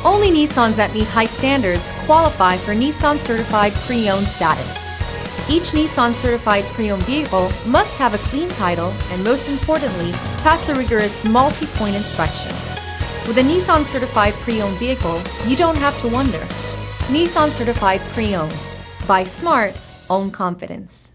Only Nissans that meet high standards qualify for Nissan Certified Pre-Owned status. Each Nissan Certified Pre-Owned vehicle must have a clean title and, most importantly, pass a rigorous multi-point inspection. With a Nissan Certified Pre-Owned vehicle, you don't have to wonder. Nissan Certified Pre-Owned. Buy smart, own confidence.